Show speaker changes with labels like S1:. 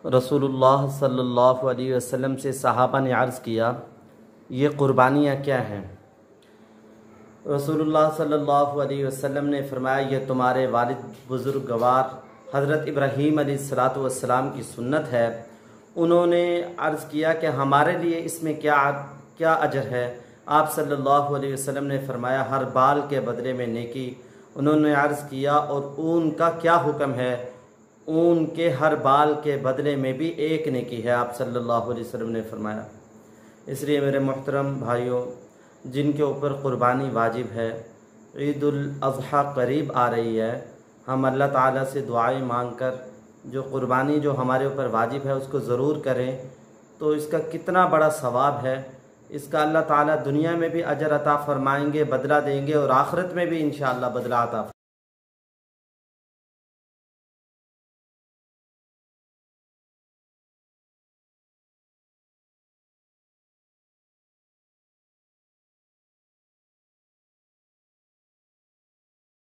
S1: रसूलुल्लाह सल्लल्लाहु अलैहि वसल्लम से सहाबा ने अर्ज़ किया, ये क़ुरबानियाँ क्या हैं? रसूलुल्लाह सल्लल्लाहु अलैहि वसल्लम ने फरमाया, ये तुम्हारे वालिद बुज़ुर्गवार हज़रत इब्राहीम अलैहिस्सलातु वस्सलाम की सुन्नत है। उन्होंने अर्ज़ किया कि हमारे लिए इसमें क्या अजर है? आप सल्लल्लाहु अलैहि वसल्लम ने फरमाया, हर बाल के बदले में नेकी। उन्होंने अर्ज़ किया, और ऊन का क्या हुक्म है? ऊन के हर बाल के बदले में भी एक नेकी है, आप सल्लल्लाहु अलैहि वसल्लम ने फरमाया। इसलिए मेरे मोहतरम भाइयों, जिनके ऊपर क़ुरबानी वाजिब है, ईद उल अज़हा करीब आ रही है, हम अल्लाह ताला से दुआएं मांगकर जो क़ुरबानी जो हमारे ऊपर वाजिब है उसको ज़रूर करें। तो इसका कितना बड़ा सवाब है, इसका अल्लाह ताला दुनिया में भी अजर अता फ़रमाएंगे, बदला देंगे, और आखिरत में भी इंशाअल्लाह बदला अता